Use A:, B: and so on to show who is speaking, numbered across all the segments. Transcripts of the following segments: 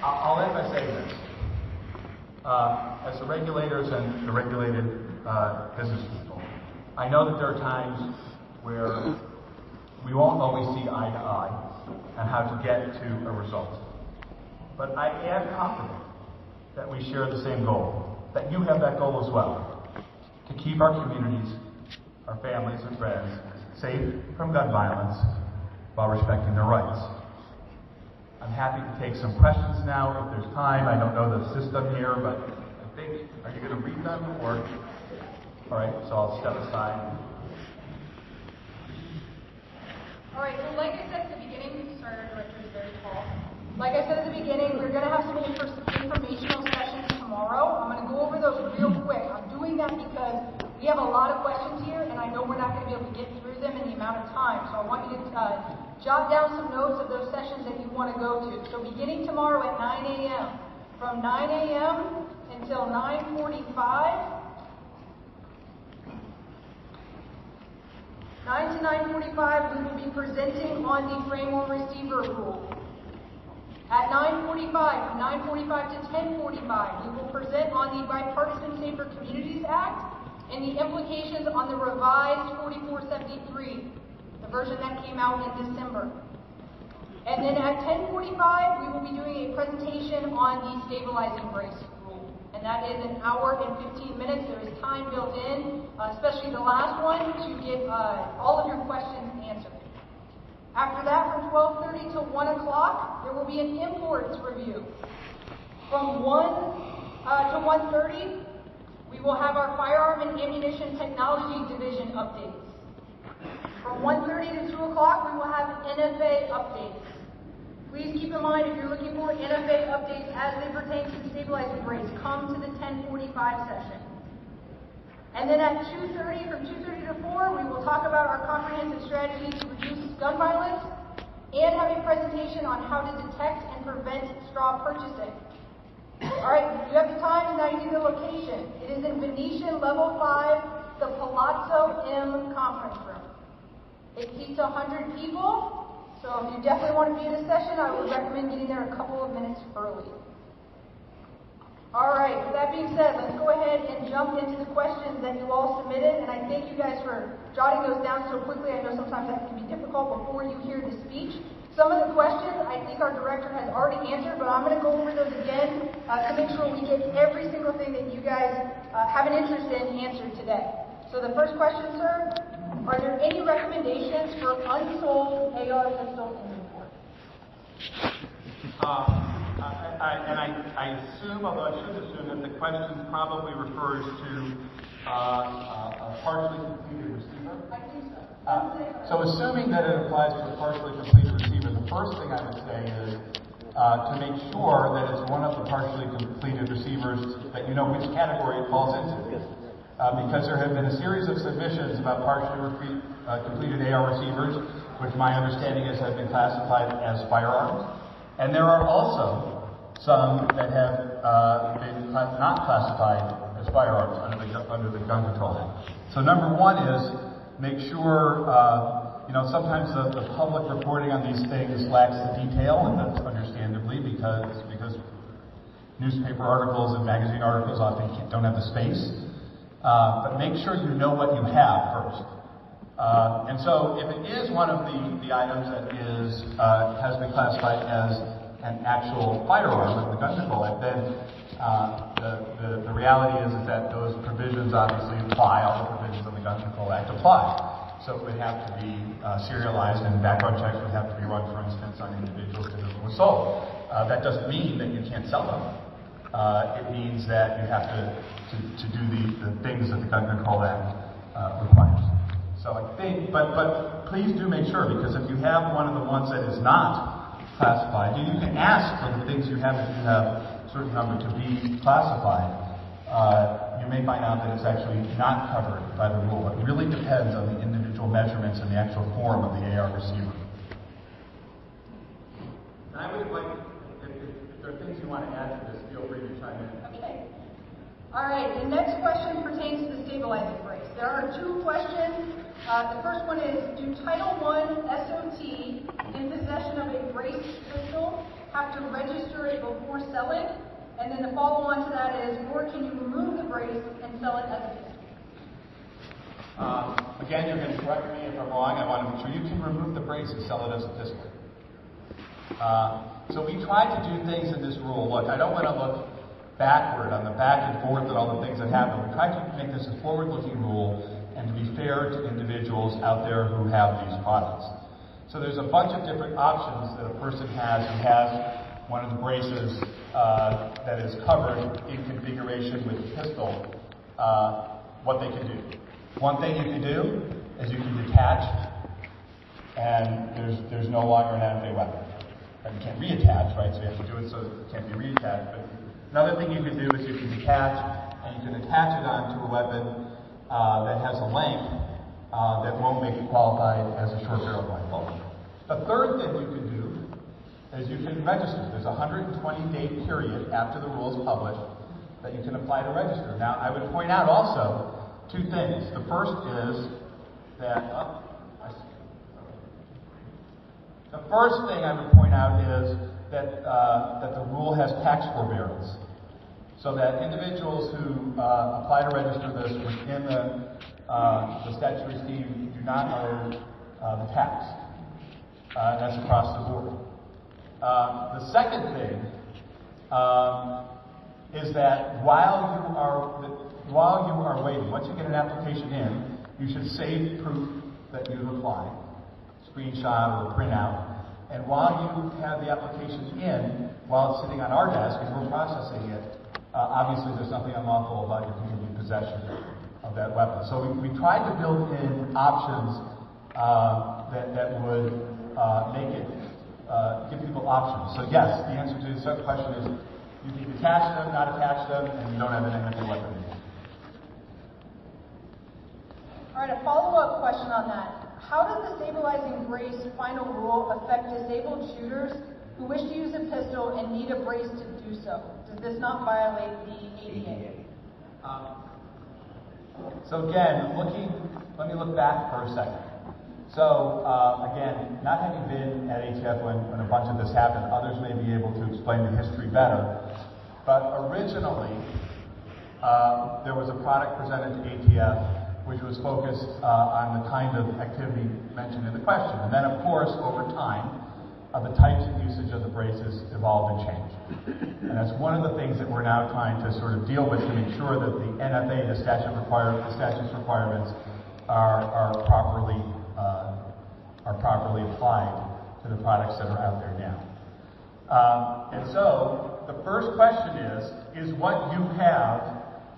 A: I'll end by saying this. As the regulators and the regulated business people, I know that there are times where we won't always see eye to eye on how to get to a result. But I am confident that we share the same goal, that you have that goal as well, to keep our communities, our families and friends safe from gun violence while respecting their rights. I'm happy to take some questions now if there's time. I don't know the system here, but I think, are you going to read them or? All right, so I'll step aside.
B: All right, so like I said at the beginning, sorry, our director is very tall. Like I said at the beginning, we're going to have some informational sessions tomorrow. I'm going to go over those real quick. I'm doing that because we have a lot of questions here, and I know we're not going to be able to get through them in the amount of time. So I want you to jot down some notes of those sessions that you want to go to. So beginning tomorrow at 9 a.m., from 9 a.m. until 9:45, 9 to 9:45, we will be presenting on the framework receiver rule. At 9:45, from 9:45 to 10:45, we will present on the Bipartisan Safer Communities Act and the implications on the revised 4473, the version that came out in December. And then at 10:45, we will be doing a presentation on the stabilizing brace rule. And that is an hour and 15 minutes. There is time built in, especially the last one, to get all of your questions answered. After that, from 12:30 to 1 o'clock, there will be an imports review. From 1 to 1:30, we will have our Firearm and Ammunition Technology Division updates. From 1:30 to 2 o'clock, we will have NFA updates. Please keep in mind, if you're looking for NFA updates as they pertain to the stabilizing brace, come to the 10:45 session. And then at 2:30, from 2:30 to 4, we will talk about our comprehensive strategy to reduce gun violence and have a presentation on how to detect and prevent straw purchasing. All right, you have the time, now you need the location. It is in Venetian Level 5, the Palazzo M Conference Room. It seats 100 people, so if you definitely want to be in a session, I would recommend getting there a couple of minutes early. All right, with that being said, let's go ahead and jump into the questions that you all submitted, and I thank you guys for jotting those down so quickly. I know sometimes that can be difficult before you hear the speech. Some of the questions I think our director has already answered, but I'm going to go over those again to make sure we get every single thing that you guys have an interest in answered today. So the first question, sir, are there any recommendations for unsold AR pistol inventory?
A: I assume, although I should assume, that the question probably refers to a partially completed receiver.
B: I think so.
A: So assuming that it applies to a partially completed receiver, the first thing I would say is to make sure that it's one of the partially completed receivers that you know which category it falls into. Because there have been a series of submissions about partially completed AR receivers, which my understanding is have been classified as firearms. And there are also some that have been not classified as firearms under the Gun Control Act. So number one is make sure, sometimes the public reporting on these things lacks the detail, and that's understandably because newspaper articles and magazine articles often don't have the space. But make sure you know what you have first. And so if it is one of the items that has been classified as an actual firearm under the Gun Control Act, then the reality is that those provisions obviously apply, all the provisions of the Gun Control Act apply. So it would have to be serialized, and background checks would have to be run, for instance, on individuals to whom it was sold. That doesn't mean that you can't sell them. It means that you have to do the things that the Gun Control Act requires. So I think, but please do make sure, because if you have one of the ones that is not classified, you can ask for the things you have if you have a certain number to be classified. You may find out that it's actually not covered by the rule. It really depends on the individual measurements and the actual form of the AR receiver. And I would like, if there are things you want to add to this, feel free to chime in.
B: Okay. All right, the next question pertains to the stabilizing brace. There are two questions. The first one is, do Title I SOT in possession of a brace pistol have to register it before selling? And then the follow-on to that is, or can you remove the brace and sell it as a pistol?
A: Again, you're going to correct me if I'm wrong. I want to make sure you can remove the brace and sell it as a pistol. So we tried to do things in this rule. Look, I don't want to look backward on the back and forth and all the things that happen. We tried to make this a forward-looking rule and to be fair to individuals out there who have these products. So there's a bunch of different options that a person has who has one of the braces that is covered in configuration with the pistol, what they can do. One thing you can do is you can detach, and there's no longer an NFA weapon. And you can't reattach, right? So you have to do it so that it can't be reattached. But another thing you can do is you can detach, and you can attach it onto a weapon that has a length that won't make it qualify as a short-barreled rifle. The third thing you can do is you can register. There's a 120-day period after the rule is published that you can apply to register. Now, I would point out also two things. The first is that the first thing I would point out is that the rule has tax forbearance, so that individuals who apply to register this within the statutory scheme do not owe the tax. That's across the board. The second thing is that while you are waiting, once you get an application in, you should save proof that you've applied, screenshot or printout. And while you have the application in, while it's sitting on our desk and we're processing it, obviously there's nothing unlawful about your continued possession of that weapon. So we tried to build in options that would make it give people options. So yes, the answer to the second question is you can attach them, not attach them, and you don't have an NFA weapon.
B: All right, a follow-up question on that. How does the stabilizing brace final rule affect disabled shooters who wish to use a pistol and need a brace to do so? Does this not violate the ADA?
A: So again, let me look back for a second. So again, not having been at ATF when a bunch of this happened, others may be able to explain the history better. But originally, there was a product presented to ATF which was focused on the kind of activity mentioned in the question. And then, of course, over time, the types of usage of the braces evolved and changed. And that's one of the things that we're now trying to sort of deal with to make sure that the NFA, the statute's requirements, are properly applied to the products that are out there now. And so, the first question is what you have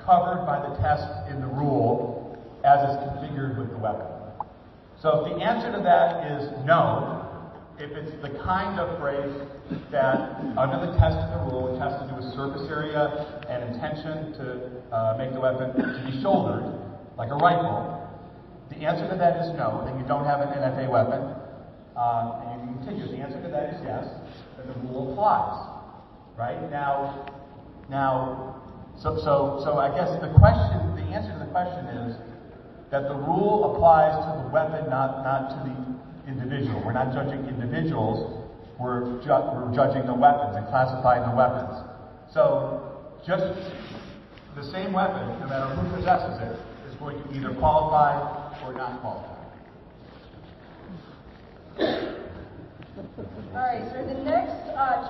A: covered by the test in the rule as is configured with the weapon? So if the answer to that is no, if it's the kind of brace that, under the test of the rule, which has to do with surface area and intention to make the weapon to be shouldered, like a rifle, the answer to that is no, then you don't have an NFA weapon, and you can continue. The answer to that is yes, then the rule applies. Right? So I guess the answer to the question is that the rule applies to the weapon, not to the individual. We're not judging individuals, we're judging the weapons and classifying the weapons. So just the same weapon, no matter who possesses it, is going to either qualify or not qualify.
B: Alright, so the next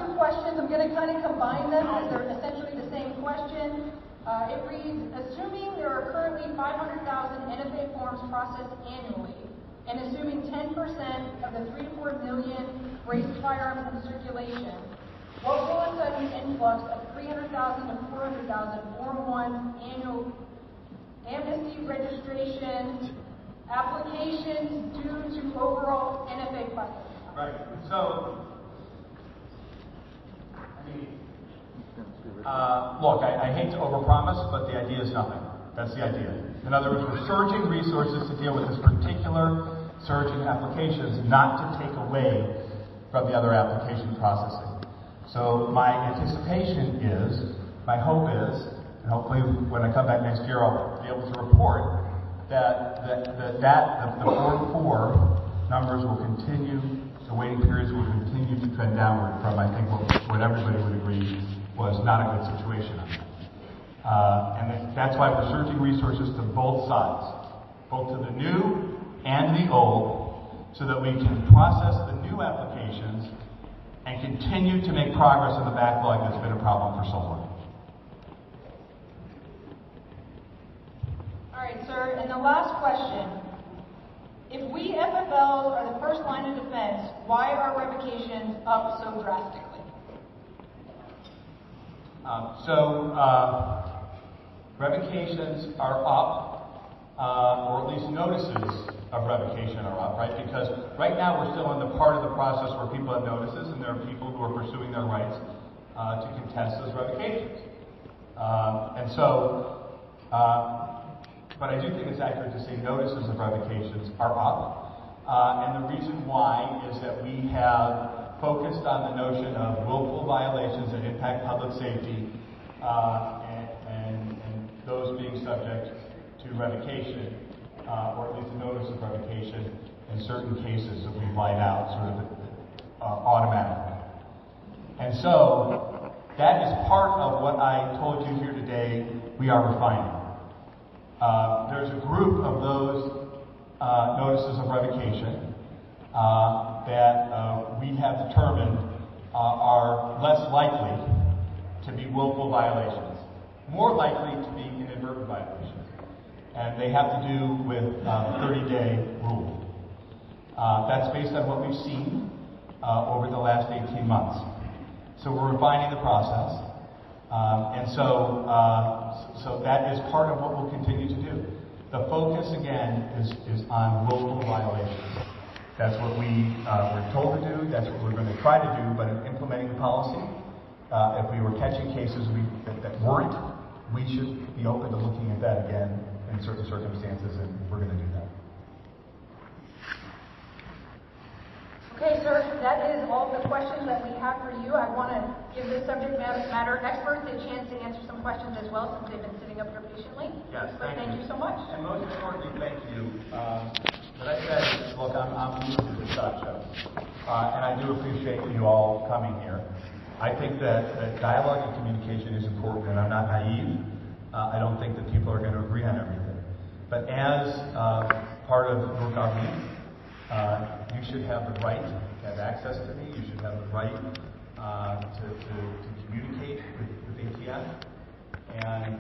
B: two questions, I'm going to kind of combine them because they're essentially the same question. It reads, assuming there are currently 500,000 NFA forms processed annually, and assuming 10% of the 3 to 4 million braced firearms in circulation, what will a sudden influx of 300,000 to 400,000 Form 1 annual amnesty registration applications due to overall NFA processing?
A: Right. So, look, I hate to overpromise, but the idea is nothing. That's the idea. In other words, we're surging resources to deal with this particular surge in applications, not to take away from the other application processing. So my anticipation is, my hope is, and hopefully when I come back next year I'll be able to report that the 4-4 numbers will continue, the waiting periods will continue to trend downward from, I think, what everybody would agree was was not a good situation on that. And that's why we're surging resources to both sides, both to the new and the old, so that we can process the new applications and continue to make progress in the backlog that's been a problem for so long.
B: All right, sir, and the last question. If we FFLs are the first line of defense, why are revocations up so drastically?
A: Revocations are up, or at least notices of revocation are up, right? Because right now we're still in the part of the process where people have notices, and there are people who are pursuing their rights to contest those revocations. But I do think it's accurate to say notices of revocations are up. And the reason why is that we have focused on the notion of willful violations that impact public safety and those being subject to revocation, or at least a notice of revocation in certain cases that we've laid out sort of automatically. And so that is part of what I told you here today we are refining. There's a group of those notices of revocation that we have determined are less likely to be willful violations, more likely to be inadvertent violations. And they have to do with 30-day rule. That's based on what we've seen over the last 18 months. So we're refining the process. So that is part of what we'll continue to do. The focus, again, is on willful violations. That's what we were told to do. That's what we're going to try to do. But in implementing the policy, if we were catching cases that weren't, we should be open to looking at that again in certain circumstances, and we're going to do that.
B: Okay, sir, that is all the questions that we have for you. I want to give the subject matter experts a chance to answer some questions as well, since they've been sitting up here patiently.
A: Yes,
B: thank you so much.
A: And most importantly, thank you. What I said is, look, I'm new to the SHOT Show, and I do appreciate you all coming here. I think that dialogue and communication is important, and I'm not naive. I don't think that people are going to agree on everything. But as part of your government, you should have the right to have access to me. You should have the right to communicate with ATF. And,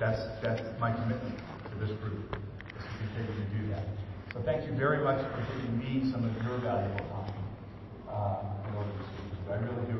A: that's my commitment to this group, is to continue to do that. So thank you very much for giving me some of your valuable time in order to speak to you. I really do